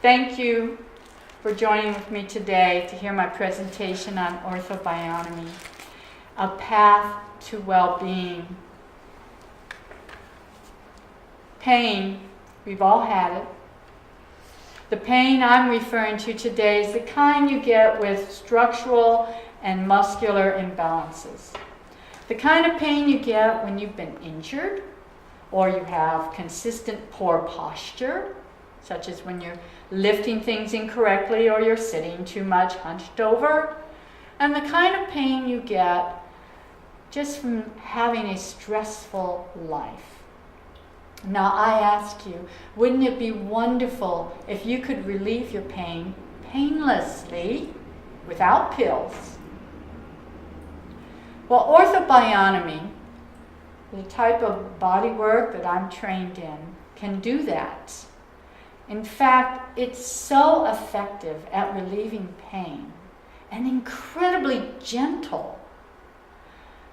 Thank you for joining with me today to hear my presentation on Ortho-Bionomy, a path to well-being. Pain, we've all had it. The pain I'm referring to today is the kind you get with structural and muscular imbalances. The kind of pain you get when you've been injured, or you have consistent poor posture, such as when you're lifting things incorrectly or you're sitting too much hunched over, and the kind of pain you get just from having a stressful life. Now I ask you, wouldn't it be wonderful if you could relieve your pain painlessly without pills? Well, Ortho-Bionomy, the type of body work that I'm trained in, can do that. In fact, it's so effective at relieving pain and incredibly gentle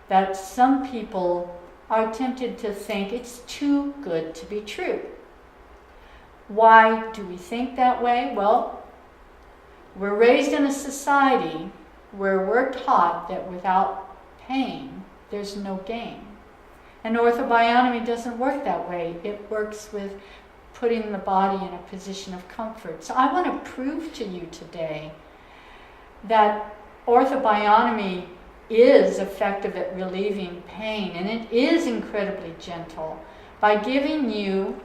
that some people are tempted to think it's too good to be true. Why do we think that way? Well, we're raised in a society where we're taught that without pain, there's no gain. And Ortho-Bionomy doesn't work that way. It works with putting the body in a position of comfort. So I want to prove to you today that Ortho-Bionomy is effective at relieving pain, and it is incredibly gentle by giving you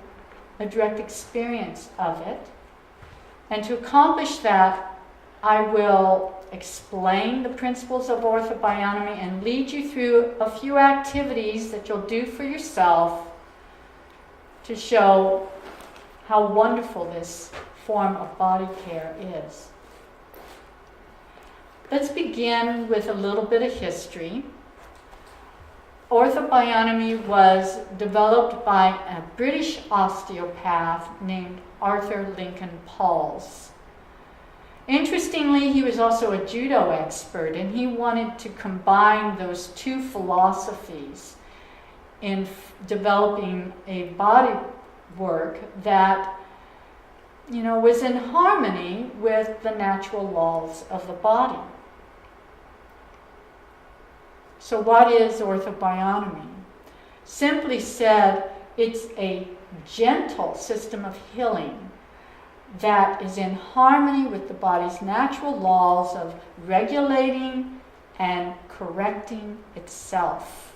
a direct experience of it. And to accomplish that, I will explain the principles of Ortho-Bionomy and lead you through a few activities that you'll do for yourself to show how wonderful this form of body care is. Let's begin with a little bit of history. Ortho-Bionomy was developed by a British osteopath named Arthur Lincoln Pauls. Interestingly, he was also a judo expert, and he wanted to combine those two philosophies in developing a body work that, was in harmony with the natural laws of the body. So what is Ortho-Bionomy? Simply said, it's a gentle system of healing that is in harmony with the body's natural laws of regulating and correcting itself.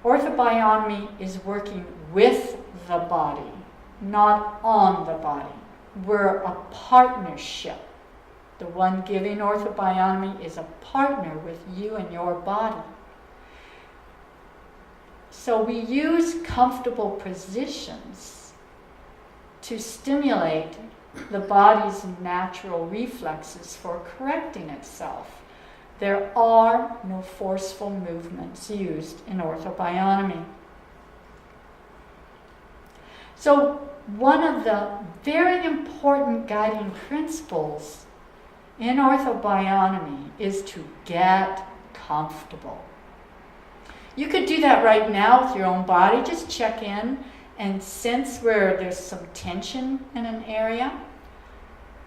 Ortho-Bionomy is working with the body, not on the body. We're a partnership. The one giving Ortho-Bionomy is a partner with you and your body. So we use comfortable positions to stimulate the body's natural reflexes for correcting itself. There are no forceful movements used in Ortho-Bionomy. So one of the very important guiding principles in Ortho-Bionomy is to get comfortable. You could do that right now with your own body. Just check in and sense where there's some tension in an area.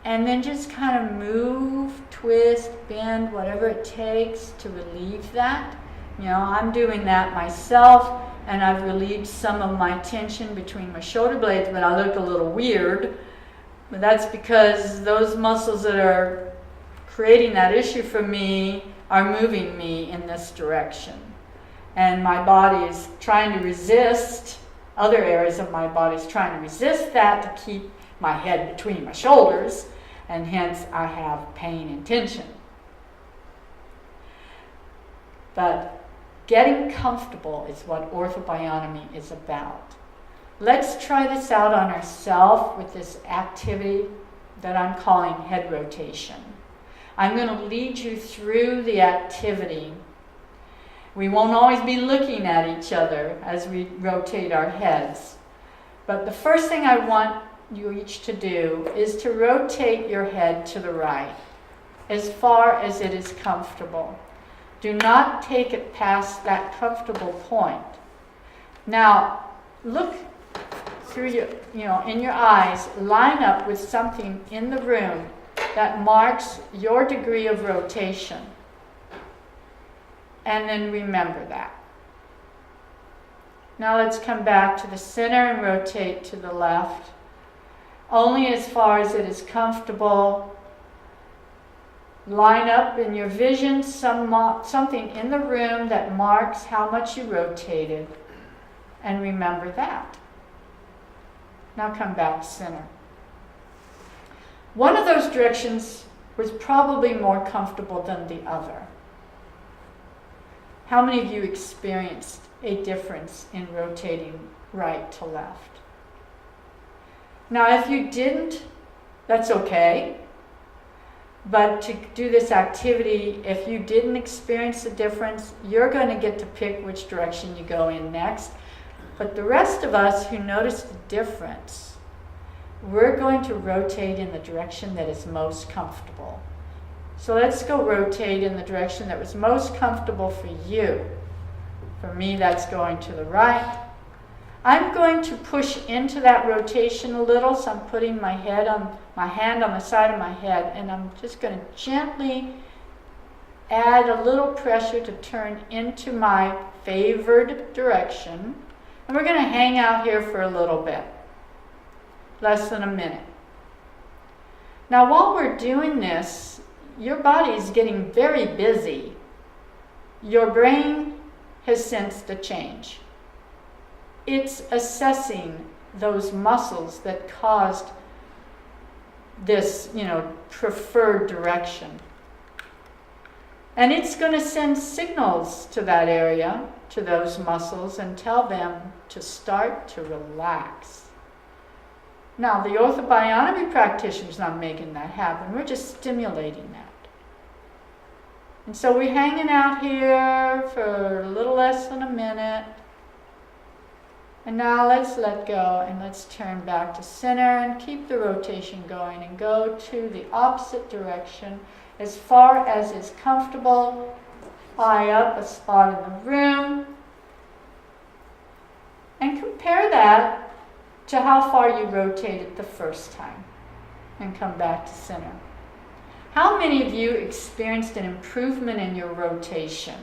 And then just kind of move, twist, bend, whatever it takes to relieve that. I'm doing that myself, and I've relieved some of my tension between my shoulder blades, but I look a little weird. But that's because those muscles that are creating that issue for me are moving me in this direction. And my body is trying to resist, other areas of my body is trying to resist that to keep my head between my shoulders, and hence I have pain and tension. But getting comfortable is what Ortho-Bionomy is about. Let's try this out on ourselves with this activity that I'm calling head rotation. I'm going to lead you through the activity. We won't always be looking at each other as we rotate our heads. But the first thing I want you each to do is to rotate your head to the right as far as it is comfortable. Do not take it past that comfortable point. Now, look through your, in your eyes, line up with something in the room that marks your degree of rotation. And then remember that. Now let's come back to the center and rotate to the left, only as far as it is comfortable. Line up in your vision something in the room that marks how much you rotated, and remember that. Now come back to center. One of those directions was probably more comfortable than the other. How many of you experienced a difference in rotating right to left? Now, if you didn't, that's okay. But to do this activity, if you didn't experience a difference, you're going to get to pick which direction you go in next. But the rest of us who noticed the difference, we're going to rotate in the direction that is most comfortable. So let's go rotate in the direction that was most comfortable for you. For me, that's going to the right. I'm going to push into that rotation a little, so I'm putting my hand on the side of my head, and I'm just going to gently add a little pressure to turn into my favored direction. And we're going to hang out here for a little bit, less than a minute. Now, while we're doing this, your body is getting very busy. Your brain has sensed a change. It's assessing those muscles that caused this, preferred direction. And it's going to send signals to that area, to those muscles, and tell them to start to relax. Now, the Ortho-Bionomy practitioner is not making that happen. We're just stimulating that. And so we're hanging out here for a little less than a minute. And now let's let go and let's turn back to center and keep the rotation going and go to the opposite direction as far as is comfortable. Eye up, a spot in the room. And compare that to how far you rotated the first time. And come back to center. How many of you experienced an improvement in your rotation?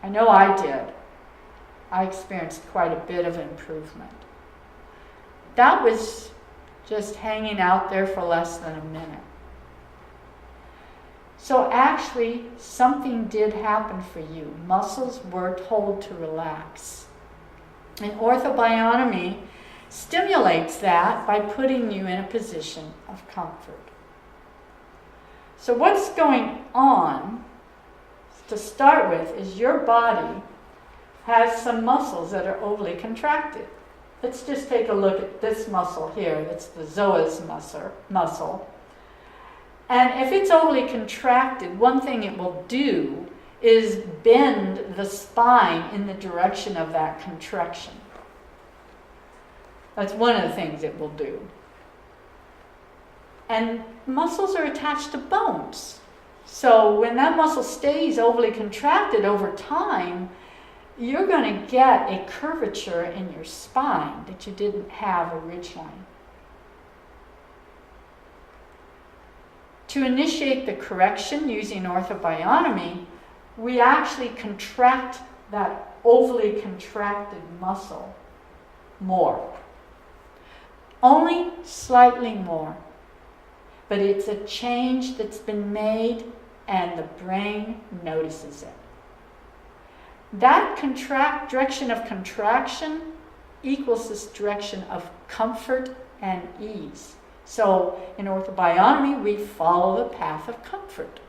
I know I did. I experienced quite a bit of improvement. That was just hanging out there for less than a minute. So actually, something did happen for you. Muscles were told to relax. And Ortho-Bionomy stimulates that by putting you in a position of comfort. So what's going on, to start with, is your body has some muscles that are overly contracted. Let's just take a look at this muscle here. That's the psoas muscle. And if it's overly contracted, one thing it will do is bend the spine in the direction of that contraction. That's one of the things it will do. And muscles are attached to bones. So when that muscle stays overly contracted over time, you're going to get a curvature in your spine that you didn't have originally. To initiate the correction using Ortho-Bionomy, we actually contract that overly contracted muscle more. Only slightly more. But it's a change that's been made and the brain notices it. That direction of contraction equals this direction of comfort and ease. So in Ortho-Bionomy, we follow the path of comfort.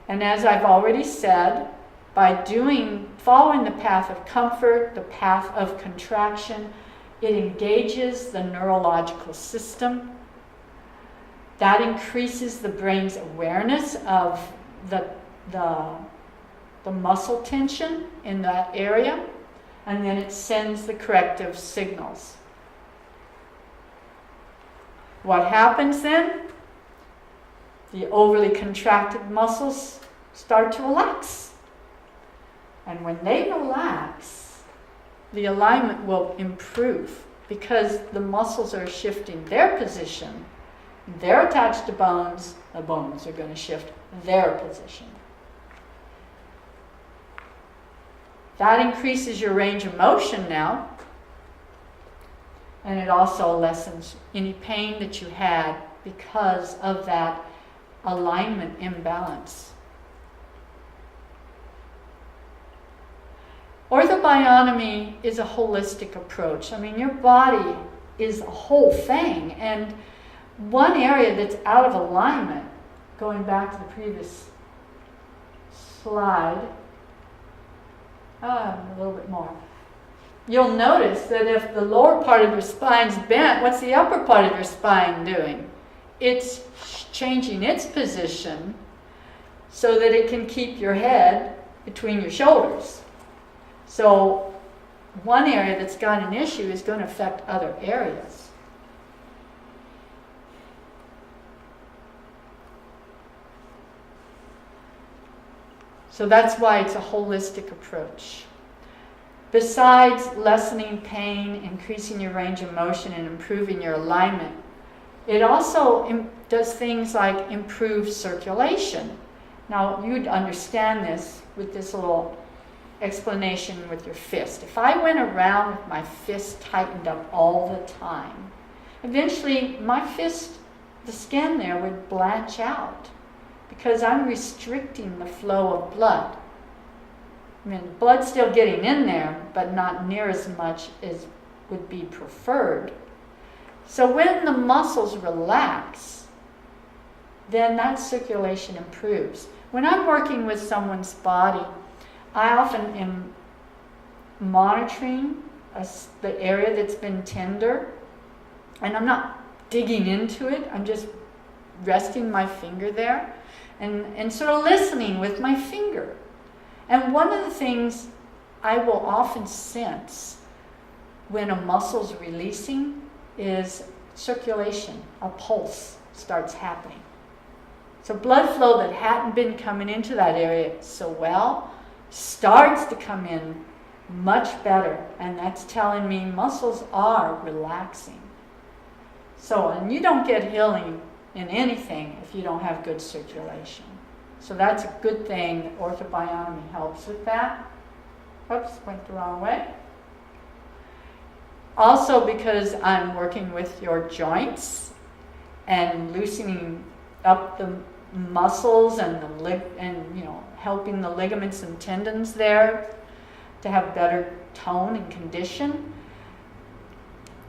And as I've already said, by following the path of comfort, the path of contraction, it engages the neurological system. That increases the brain's awareness of the muscle tension in that area, and then it sends the corrective signals. What happens then? The overly contracted muscles start to relax. And when they relax, the alignment will improve because the muscles are shifting their position. They're attached to bones, the bones are going to shift their position. That increases your range of motion now, and it also lessens any pain that you had because of that alignment imbalance. Ortho-Bionomy is a holistic approach. I mean, your body is a whole thing, and one area that's out of alignment, going back to the previous slide, a little bit more. You'll notice that if the lower part of your spine's bent, what's the upper part of your spine doing? It's changing its position so that it can keep your head between your shoulders. So one area that's got an issue is going to affect other areas. So that's why it's a holistic approach. Besides lessening pain, increasing your range of motion, and improving your alignment, it also does things like improve circulation. Now, you'd understand this with this little explanation with your fist. If I went around with my fist tightened up all the time, eventually my fist, the skin there would blanch out because I'm restricting the flow of blood. I mean, blood's still getting in there, but not near as much as would be preferred. So when the muscles relax, then that circulation improves. When I'm working with someone's body, I often am monitoring the area that's been tender, and I'm not digging into it. I'm just resting my finger there and sort of listening with my finger. And one of the things I will often sense when a muscle's releasing is circulation, a pulse starts happening. So blood flow that hadn't been coming into that area so well starts to come in much better, and that's telling me muscles are relaxing. So, and you don't get healing in anything if you don't have good circulation. So that's a good thing. Ortho-Bionomy helps with that. Oops, went the wrong way. Also, because I'm working with your joints and loosening up the muscles and helping the ligaments and tendons there to have better tone and condition,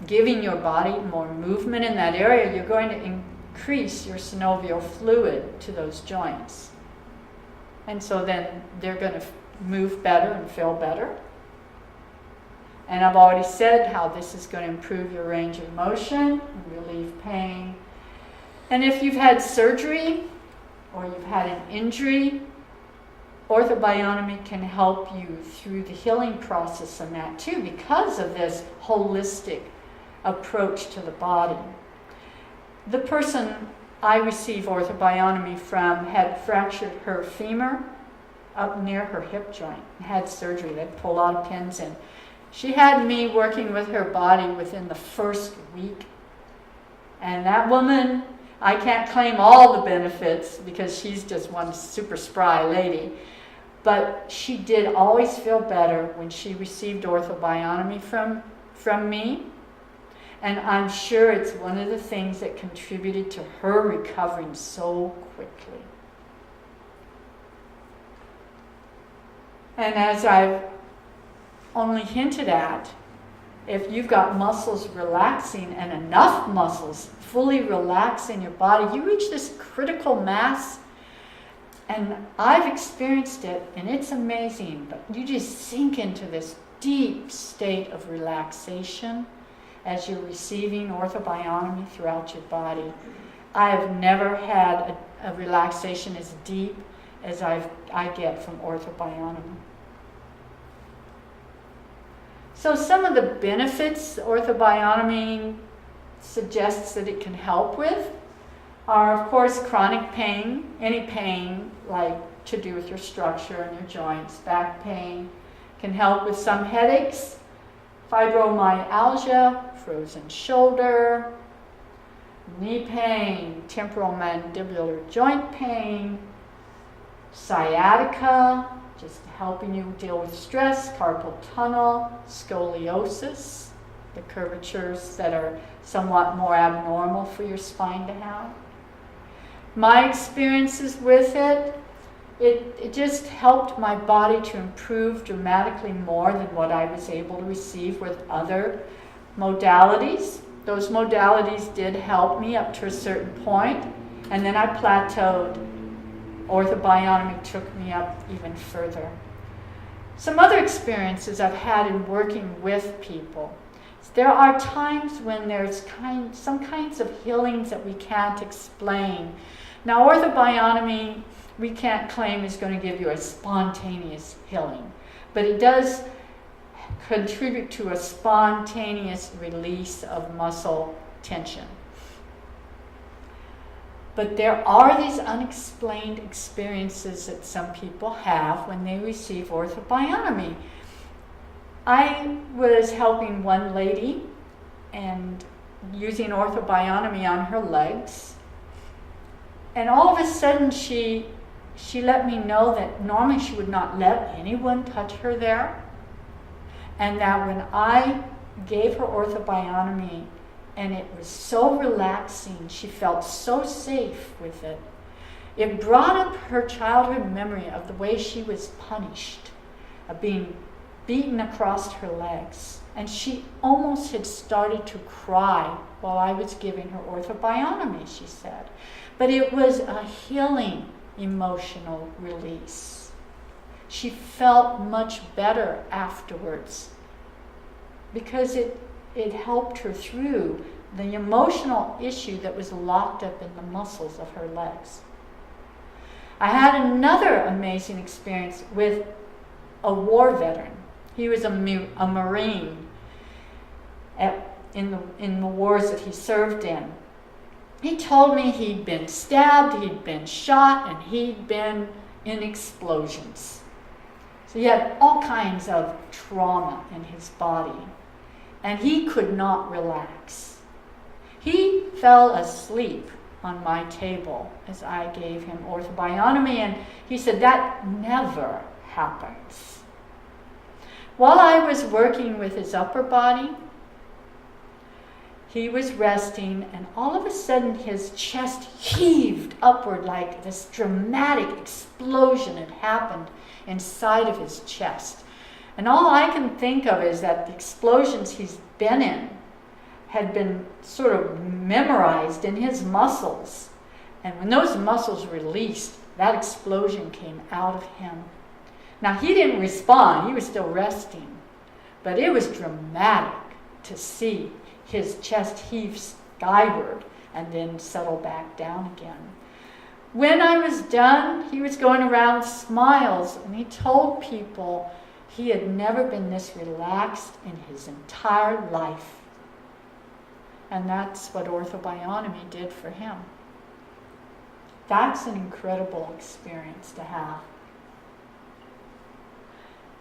giving your body more movement in that area, you're going to increase your synovial fluid to those joints. And so then they're going to move better and feel better. And I've already said how this is going to improve your range of motion, relieve pain. And if you've had surgery or you've had an injury, Ortho-Bionomy can help you through the healing process in that too, because of this holistic approach to the body. The person I received Ortho-Bionomy from had fractured her femur up near her hip joint and had surgery. They pulled a lot of pins in. She had me working with her body within the first week. And that woman, I can't claim all the benefits because she's just one super spry lady, but she did always feel better when she received Ortho-Bionomy from me. And I'm sure it's one of the things that contributed to her recovering so quickly. And as I've only hinted at, if you've got muscles relaxing and enough muscles fully relax in your body, you reach this critical mass. And I've experienced it, and it's amazing, but you just sink into this deep state of relaxation as you're receiving Ortho-Bionomy throughout your body. I have never had a relaxation as deep as I get from Ortho-Bionomy. So some of the benefits Ortho-Bionomy suggests that it can help with are, of course, chronic pain, any pain like to do with your structure and your joints. Back pain can help with some headaches, fibromyalgia, frozen shoulder, knee pain, temporal mandibular joint pain, sciatica, just helping you deal with stress, carpal tunnel, scoliosis, the curvatures that are somewhat more abnormal for your spine to have. My experiences with it just helped my body to improve dramatically more than what I was able to receive with other modalities. Those modalities did help me up to a certain point, and then I plateaued. Ortho-Bionomy took me up even further. Some other experiences I've had in working with people. There are times when there's some kinds of healings that we can't explain. Now, Ortho-Bionomy, we can't claim is going to give you a spontaneous healing, but it does contribute to a spontaneous release of muscle tension. But there are these unexplained experiences that some people have when they receive Ortho-Bionomy. I was helping one lady and using Ortho-Bionomy on her legs, and all of a sudden she let me know that normally she would not let anyone touch her there, and that when I gave her Ortho-Bionomy, and it was so relaxing, she felt so safe with it. It brought up her childhood memory of the way she was punished, of being beaten across her legs. And she almost had started to cry while I was giving her Ortho-Bionomy, she said. But it was a healing emotional release. She felt much better afterwards because it helped her through the emotional issue that was locked up in the muscles of her legs. I had another amazing experience with a war veteran. He was a Marine in the wars that he served in. He told me he'd been stabbed, he'd been shot, and he'd been in explosions. So he had all kinds of trauma in his body, and he could not relax. He fell asleep on my table as I gave him Ortho-Bionomy, and he said, that never happens. While I was working with his upper body, he was resting, and all of a sudden his chest heaved upward like this dramatic explosion had happened inside of his chest. And all I can think of is that the explosions he's been in had been sort of memorized in his muscles. And when those muscles released, that explosion came out of him. Now, he didn't respond. He was still resting. But it was dramatic to see his chest heave skyward and then settle back down again. When I was done, he was going around smiles, and he told people he had never been this relaxed in his entire life. And that's what Ortho-Bionomy did for him. That's an incredible experience to have.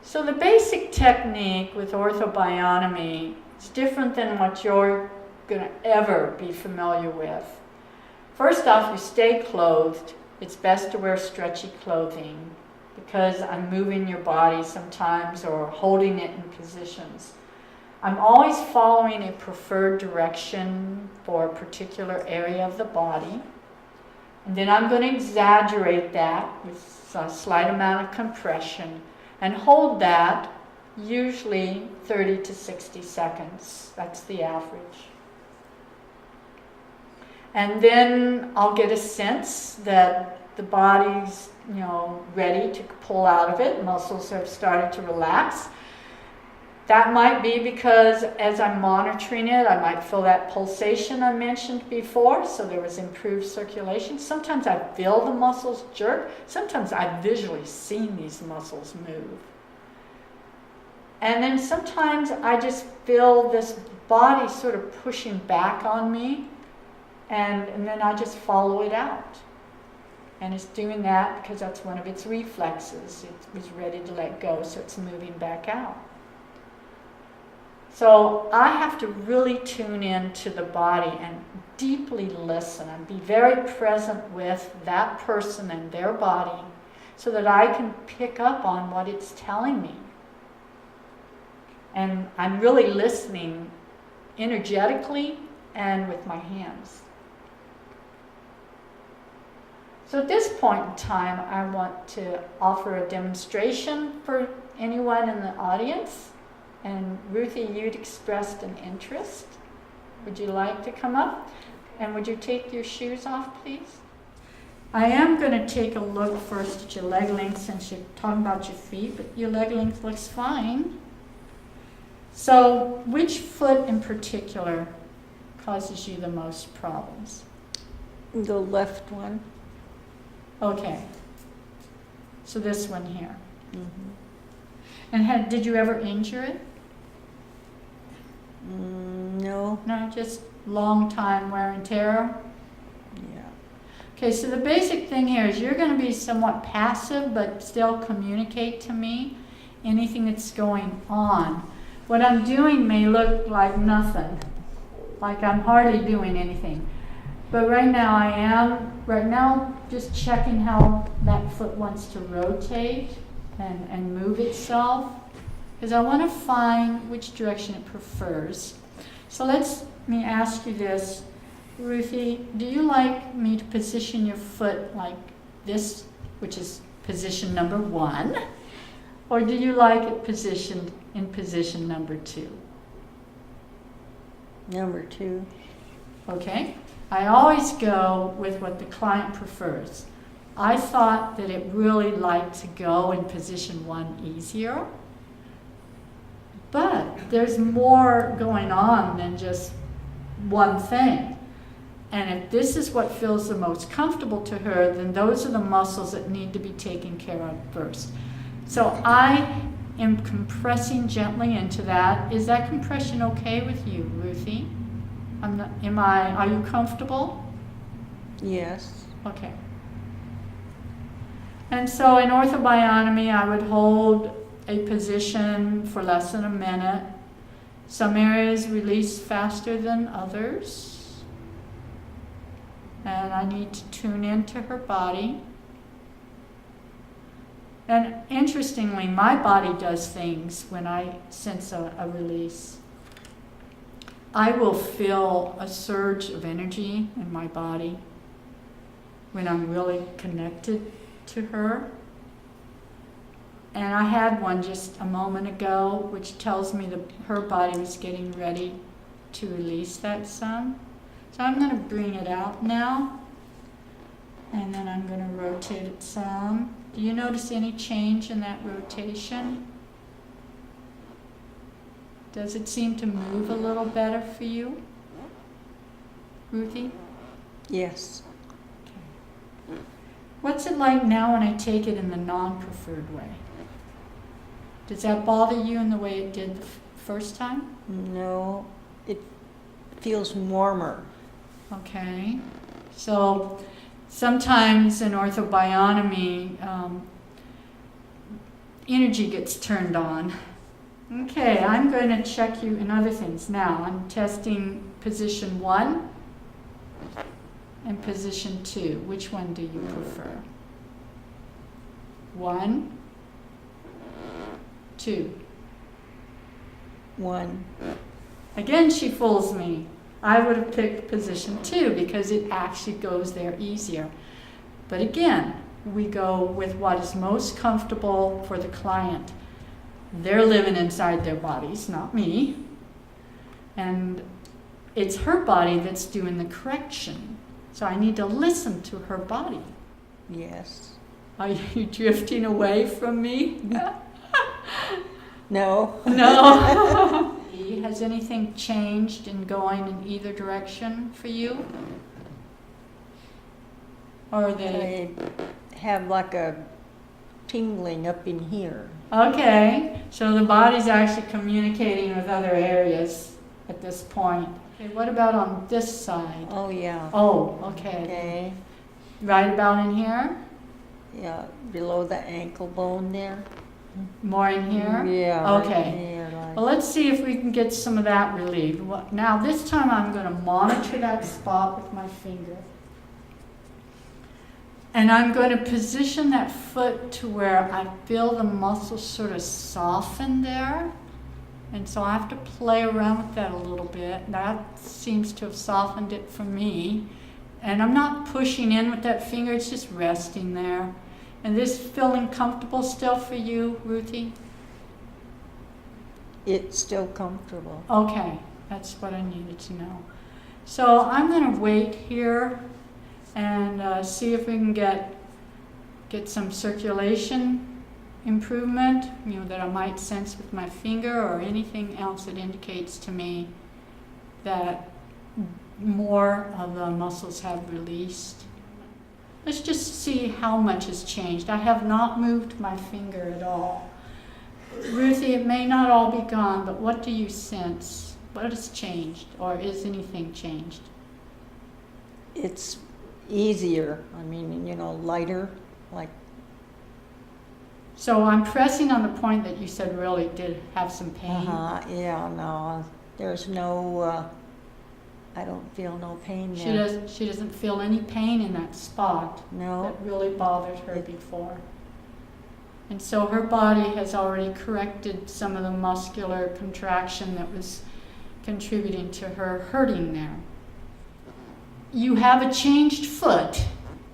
So the basic technique with Ortho-Bionomy is different than what you're going to ever be familiar with. First off, you stay clothed. It's best to wear stretchy clothing because I'm moving your body sometimes or holding it in positions. I'm always following a preferred direction for a particular area of the body. And then I'm going to exaggerate that with a slight amount of compression and hold that usually 30 to 60 seconds. That's the average. And then I'll get a sense that the body's, ready to pull out of it. Muscles have started to relax. That might be because as I'm monitoring it, I might feel that pulsation I mentioned before, so there was improved circulation. Sometimes I feel the muscles jerk. Sometimes I've visually seen these muscles move. And then sometimes I just feel this body sort of pushing back on me, and then I just follow it out. And it's doing that because that's one of its reflexes. It was ready to let go, so it's moving back out. So I have to really tune in to the body and deeply listen and be very present with that person and their body so that I can pick up on what it's telling me. And I'm really listening energetically and with my hands. So at this point in time, I want to offer a demonstration for anyone in the audience. And Ruthie, you'd expressed an interest. Would you like to come up? And would you take your shoes off, please? I am going to take a look first at your leg length since you're talking about your feet, but your leg length looks fine. So which foot in particular causes you the most problems? The left one. Okay. So this one here. Mm-hmm. And did you ever injure it? No. No, just long time wear and tear? Yeah. Okay, so the basic thing here is you're going to be somewhat passive but still communicate to me anything that's going on. What I'm doing may look like nothing, like I'm hardly doing anything. But right now just checking how that foot wants to rotate and move itself, because I want to find which direction it prefers. So let me ask you this, Ruthie, do you like me to position your foot like this, which is position number 1, or do you like it positioned in position number 2? Number 2. Okay, I always go with what the client prefers. I thought that it really liked to go in position 1 easier, but there's more going on than just one thing. And if this is what feels the most comfortable to her, then those are the muscles that need to be taken care of first. So I am compressing gently into that. Is that compression okay with you, Ruthie? Are you comfortable? Yes. Okay. And so in Ortho-Bionomy, I would hold a position for less than a minute. Some areas release faster than others. And I need to tune into her body. And interestingly, my body does things when I sense a release. I will feel a surge of energy in my body when I'm really connected to her. And I had one just a moment ago, which tells me that her body was getting ready to release that some. So I'm going to bring it out now, and then I'm going to rotate it some. Do you notice any change in that rotation? Does it seem to move a little better for you, Ruthie? Yes. Okay. What's it like now when I take it in the non-preferred way? Does that bother you in the way it did the first time? No, it feels warmer. Okay. So sometimes in Ortho-Bionomy, energy gets turned on. Okay, I'm going to check you in other things. Now, I'm testing position 1 and position 2. Which one do you prefer? 1, 2. 1. Again, she fools me. I would have picked position 2 because it actually goes there easier. But again, we go with what is most comfortable for the client. They're living inside their bodies, not me. And it's her body that's doing the correction. So I need to listen to her body. Yes. Are you drifting away from me? No. No. Has anything changed in going in either direction for you? Or are they? I have like a tingling up in here. Okay, so the body's actually communicating with other areas at this point. Okay, what about on this side? Oh, yeah. Oh, okay. Okay. Right about in here? Yeah, below the ankle bone there. More in here? Yeah. right Okay. there, like- Well, let's see if we can get some of that relieved. Now, this time I'm going to monitor that spot with my finger. And I'm going to position that foot to where I feel the muscles sort of soften there. And so I have to play around with that a little bit. That seems to have softened it for me. And I'm not pushing in with that finger, it's just resting there. And this feeling comfortable still for you, Ruthie? It's still comfortable. Okay, that's what I needed to know. So I'm going to wait here and see if we can get some circulation improvement, that I might sense with my finger, or anything else that indicates to me that more of the muscles have released. Let's just see how much has changed. I have not moved my finger at all. Ruthie, it may not all be gone, but what do you sense? What has changed, or is anything changed? It's easier. I mean, lighter, like. So I'm pressing on the point that you said really did have some pain. Yeah, no, there's no, I don't feel no pain there. She doesn't feel any pain in that spot No. that really bothered her before. And so her body has already corrected some of the muscular contraction that was contributing to her hurting there. You have a changed foot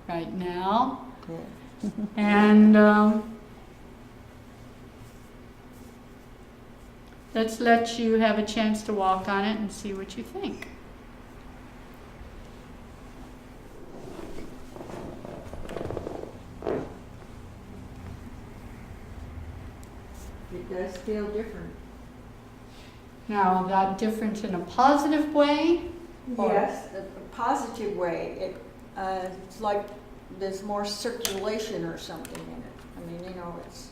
right now. Yeah. And let's let you have a chance to walk on it and see what you think. It does feel different. Now, that different in a positive way? Or- Yes, a positive way. It's like there's more circulation or something in it. I mean, it's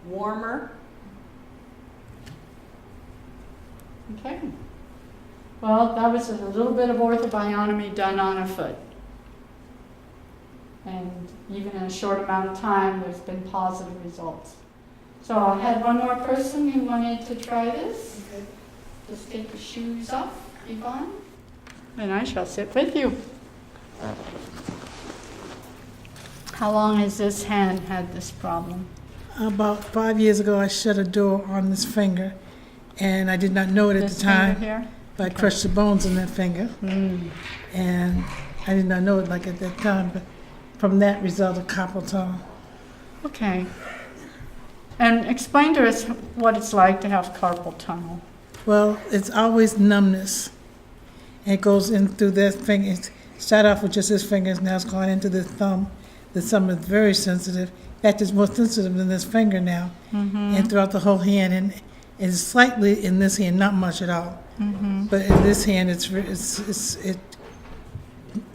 warmer. Okay. Well, that was a little bit of ortho-bionomy done on a foot. And even in a short amount of time, there's been positive results. So I had one more person who wanted to try this. Just take your shoes off, Yvonne. And I shall sit with you. How long has this hand had this problem? About 5 years ago, I shut a door on this finger, and I did not know it at This the time, finger here? but I crushed the bones in that finger, Mm. and I did not know it like at that time, but from that resulted carpal tunnel. Okay. And explain to us what it's like to have carpal tunnel. Well, it's always numbness. And it goes in through that finger. It started off with just this finger, now it's gone into the thumb. The thumb is very sensitive. In fact, it's more sensitive than this finger now, and throughout the whole hand. And it's slightly in this hand, not much at all. But in this hand,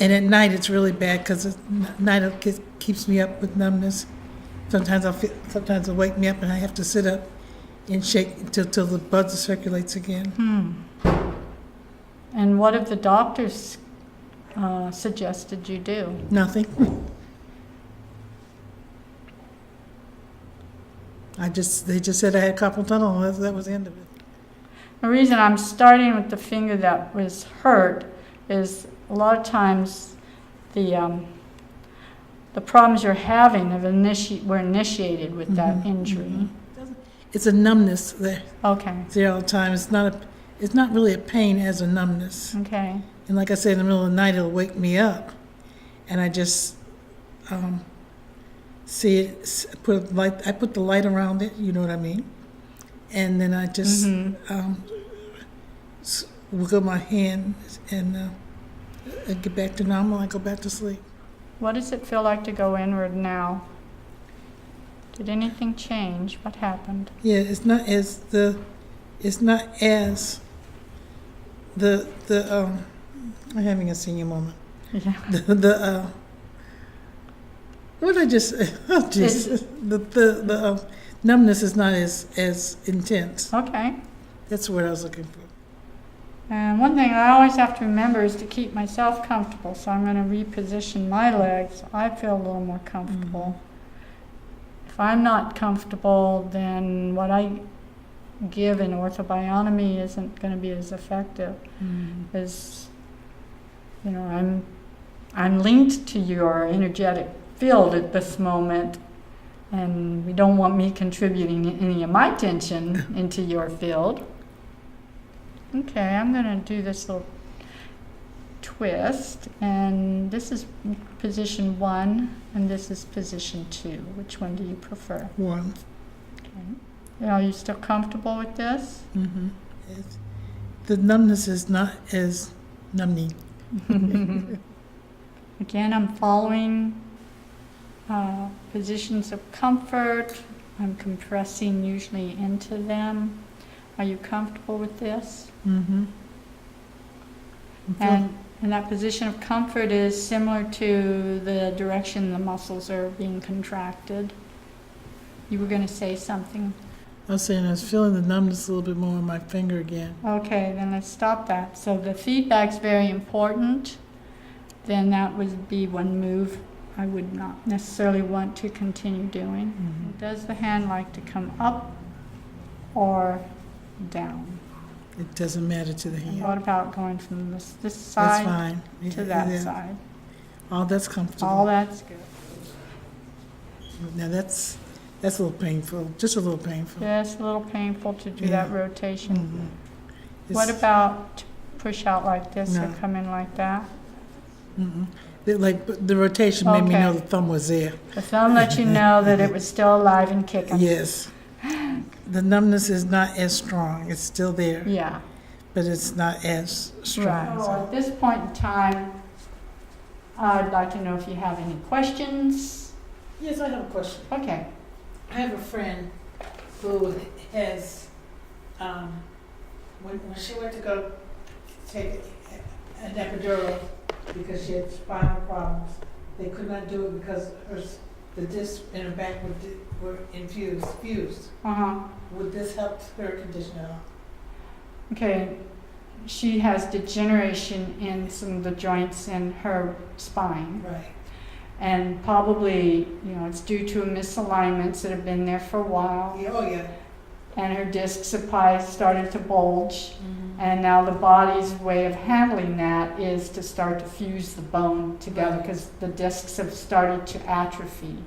and at night it's really bad because at night it keeps me up with numbness. Sometimes it'll wake me up and I have to sit up and shake until the blood circulates again. And what have the doctors suggested you do? Nothing. They just said I had carpal tunnel, and that was the end of it. The reason I'm starting with the finger that was hurt is a lot of times the problems you're having were initiated with that injury. It's a numbness there. Okay. There all the time. It's not really a pain as a numbness. Okay. And like I said, in the middle of the night, it'll wake me up, and I just see it. I put the light around it. You know what I mean? And then I just wiggle my hand and I get back to normal. I go back to sleep. What does it feel like to go inward now? Did anything change? What happened? Yeah, it's not as I'm having a senior moment. Yeah. What did I just oh Jesus, the numbness is not as intense. Okay. That's what I was looking for. And one thing I always have to remember is to keep myself comfortable, so I'm going to reposition my legs. I feel a little more comfortable. If I'm not comfortable, then what I give in Ortho-Bionomy isn't going to be as effective. As you know, I'm linked to your energetic field at this moment, and we don't want me contributing any of my tension into your field. Okay, I'm going to do this little twist, and this is position 1, and this is position 2. Which one do you prefer? 1. Okay. Are you still comfortable with this? The numbness is not as numbing. Again, I'm following positions of comfort. I'm compressing usually into them. Are you comfortable with this? And that position of comfort is similar to the direction the muscles are being contracted. You were going to say something. I was saying I was feeling the numbness a little bit more in my finger again. Okay, then let's stop that. So the feedback's very important. Then that would be one move I would not necessarily want to continue doing. Does the hand like to come up or down? It doesn't matter to the And hand. what about going from this That's side fine. to that side? All that's comfortable. All that's good. Now that's a little painful, just a little painful. Just a little painful to do Yeah. that rotation. What It's- about to push out like this or No. come in like that? Like the rotation made me Okay. know the thumb was there. The thumb let you know that it was still alive and kicking. Yes. The numbness is not as strong. It's still there, Yeah. but it's not as strong. Right. So at this point in time, I'd like to know if you have any questions. Yes, I have a question. Okay. I have a friend who has, when she went to go take an epidural because she had spinal problems, they could not do it because the discs in her back were fused. Would this help her condition at all? Okay. She has degeneration in some of the joints in her spine. Right. And probably, it's due to misalignments that have been there for a while. Yeah, oh, yeah. And her discs have probably started to bulge. And now the body's way of handling that is to start to fuse the bone together Right. because the discs have started to atrophy.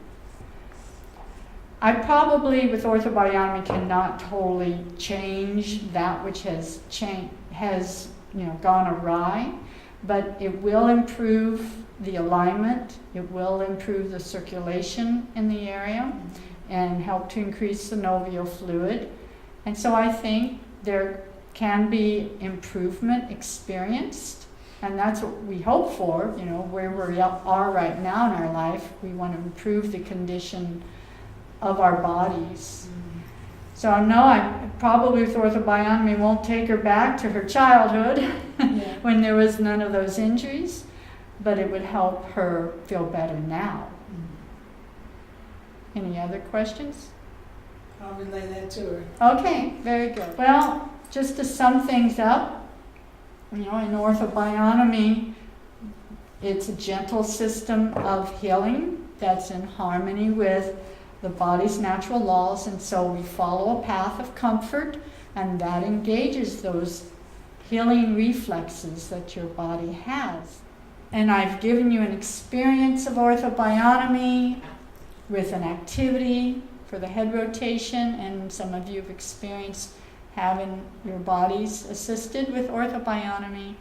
I probably, with Ortho-Bionomy, cannot totally change that which has gone awry, but it will improve the alignment, it will improve the circulation in the area, and help to increase synovial fluid. And so I think there can be improvement experienced, and that's what we hope for, where we are right now in our life. We want to improve the condition of our bodies. So no, I probably with Ortho-Bionomy won't take her back to her childhood when there was none of those injuries, but it would help her feel better now. Any other questions? I'll relay that to her. Okay, very good. Well, just to sum things up, in Ortho-Bionomy, it's a gentle system of healing that's in harmony with the body's natural laws, and so we follow a path of comfort, and that engages those healing reflexes that your body has. And I've given you an experience of Ortho-Bionomy with an activity for the head rotation, and some of you have experienced having your bodies assisted with Ortho-Bionomy.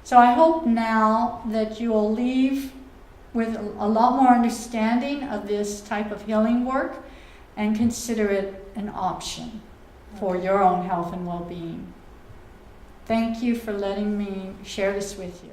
So I hope now that you will leave with a lot more understanding of this type of healing work and consider it an option for your own health and well-being. Thank you for letting me share this with you.